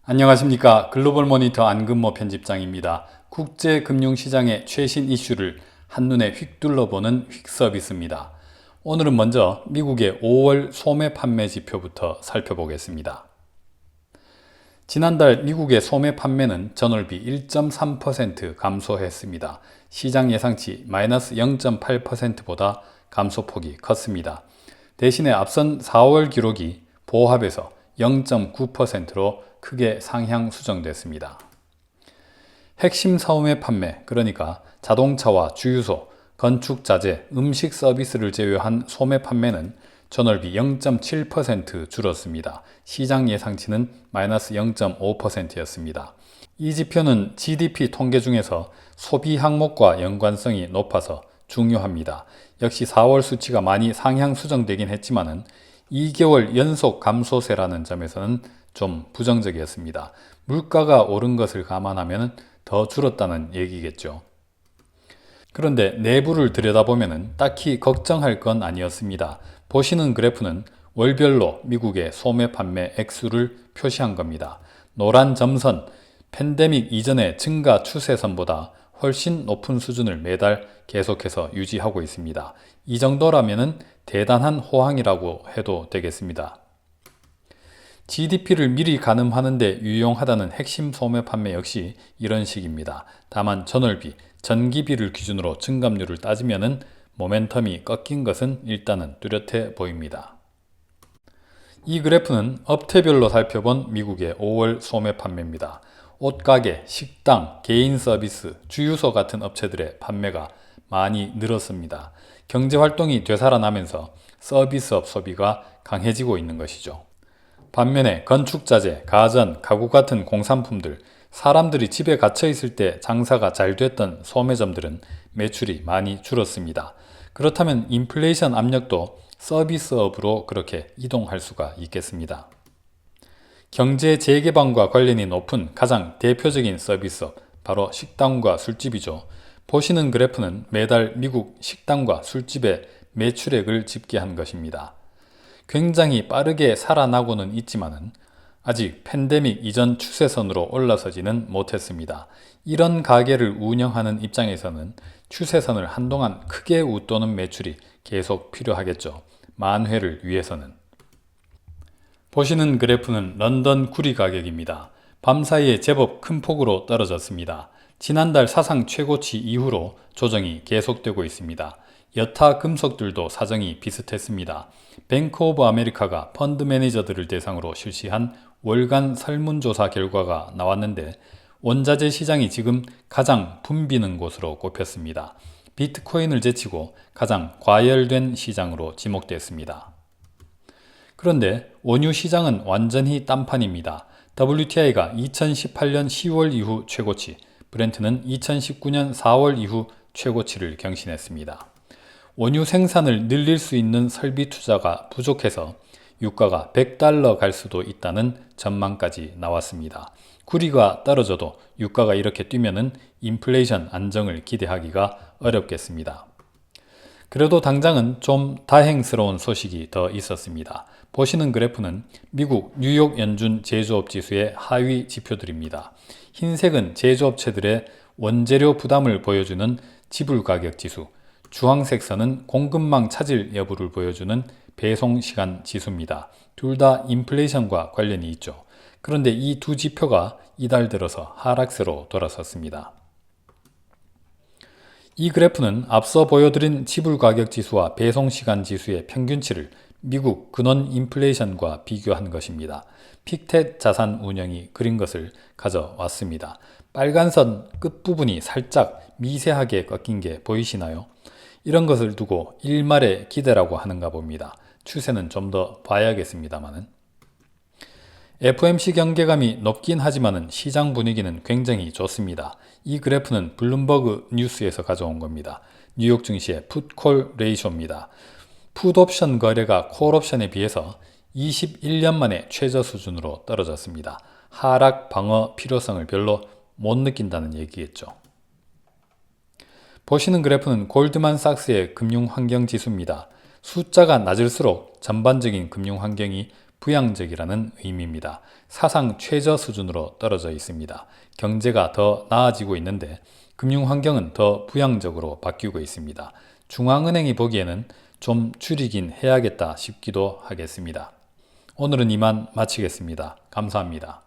안녕하십니까. 글로벌 모니터 안근모 편집장입니다. 국제금융시장의 최신 이슈를 한눈에 휙둘러보는 휙 서비스입니다. 오늘은 먼저 미국의 5월 소매 판매 지표부터 살펴보겠습니다. 지난달 미국의 소매 판매는 전월비 1.3% 감소했습니다. 시장 예상치 마이너스 0.8%보다 감소폭이 컸습니다. 대신에 앞선 4월 기록이 보합에서 0.9%로 크게 상향 수정됐습니다. 핵심 소매 판매, 그러니까 자동차와 주유소, 건축자재, 음식 서비스를 제외한 소매 판매는 전월비 0.7% 줄었습니다. 시장 예상치는 마이너스 0.5%였습니다. 이 지표는 GDP 통계 중에서 소비 항목과 연관성이 높아서 중요합니다. 역시 4월 수치가 많이 상향 수정되긴 했지만은 2개월 연속 감소세라는 점에서는 좀 부정적이었습니다. 물가가 오른 것을 감안하면 더 줄었다는 얘기겠죠. 그런데 내부를 들여다보면 딱히 걱정할 건 아니었습니다. 보시는 그래프는 월별로 미국의 소매 판매 액수를 표시한 겁니다. 노란 점선, 팬데믹 이전의 증가 추세선보다 훨씬 높은 수준을 매달 계속해서 유지하고 있습니다. 이 정도라면 대단한 호황이라고 해도 되겠습니다. GDP를 미리 가늠하는 데 유용하다는 핵심 소매 판매 역시 이런 식입니다. 다만 전월비, 전기비를 기준으로 증감률을 따지면 모멘텀이 꺾인 것은 일단은 뚜렷해 보입니다. 이 그래프는 업태별로 살펴본 미국의 5월 소매 판매입니다. 옷가게, 식당, 개인 서비스, 주유소 같은 업체들의 판매가 많이 늘었습니다. 경제활동이 되살아나면서 서비스업 소비가 강해지고 있는 것이죠. 반면에 건축자재, 가전, 가구 같은 공산품들, 사람들이 집에 갇혀 있을 때 장사가 잘 됐던 소매점들은 매출이 많이 줄었습니다. 그렇다면 인플레이션 압력도 서비스업으로 그렇게 이동할 수가 있겠습니다. 경제 재개방과 관련이 높은 가장 대표적인 서비스업, 바로 식당과 술집이죠. 보시는 그래프는 매달 미국 식당과 술집의 매출액을 집계한 것입니다. 굉장히 빠르게 살아나고는 있지만은 아직 팬데믹 이전 추세선으로 올라서지는 못했습니다. 이런 가게를 운영하는 입장에서는 추세선을 한동안 크게 웃도는 매출이 계속 필요하겠죠. 만회를 위해서는. 보시는 그래프는 런던 구리 가격입니다. 밤사이에 제법 큰 폭으로 떨어졌습니다. 지난달 사상 최고치 이후로 조정이 계속되고 있습니다. 여타 금속들도 사정이 비슷했습니다. 뱅크 오브 아메리카가 펀드 매니저들을 대상으로 실시한 월간 설문조사 결과가 나왔는데 원자재 시장이 지금 가장 붐비는 곳으로 꼽혔습니다. 비트코인을 제치고 가장 과열된 시장으로 지목됐습니다. 그런데 원유 시장은 완전히 딴판입니다. WTI가 2018년 10월 이후 최고치, 브렌트는 2019년 4월 이후 최고치를 경신했습니다. 원유 생산을 늘릴 수 있는 설비 투자가 부족해서 유가가 $100 갈 수도 있다는 전망까지 나왔습니다. 구리가 떨어져도 유가가 이렇게 뛰면은 인플레이션 안정을 기대하기가 어렵겠습니다. 그래도 당장은 좀 다행스러운 소식이 더 있었습니다. 보시는 그래프는 미국 뉴욕 연준 제조업 지수의 하위 지표들입니다. 흰색은 제조업체들의 원재료 부담을 보여주는 지불가격 지수, 주황색 선은 공급망 차질 여부를 보여주는 배송시간 지수입니다. 둘 다 인플레이션과 관련이 있죠. 그런데 이 두 지표가 이달 들어서 하락세로 돌아섰습니다. 이 그래프는 앞서 보여드린 지불가격 지수와 배송시간 지수의 평균치를 미국 근원 인플레이션과 비교한 것입니다. 픽텟 자산운용이 그린 것을 가져왔습니다. 빨간 선 끝부분이 살짝 미세하게 꺾인 게 보이시나요? 이런 것을 두고 일말의 기대라고 하는가 봅니다. 추세는 좀 더 봐야겠습니다만은. FOMC 경계감이 높긴 하지만 시장 분위기는 굉장히 좋습니다. 이 그래프는 블룸버그 뉴스에서 가져온 겁니다. 뉴욕 증시의 풋콜 레이쇼입니다. 풋옵션 거래가 콜옵션에 비해서 21년 만에 최저 수준으로 떨어졌습니다. 하락 방어 필요성을 별로 못 느낀다는 얘기겠죠. 보시는 그래프는 골드만삭스의 금융환경지수입니다. 숫자가 낮을수록 전반적인 금융환경이 부양적이라는 의미입니다. 사상 최저 수준으로 떨어져 있습니다. 경제가 더 나아지고 있는데 금융 환경은 더 부양적으로 바뀌고 있습니다. 중앙은행이 보기에는 좀 줄이긴 해야겠다 싶기도 하겠습니다. 오늘은 이만 마치겠습니다. 감사합니다.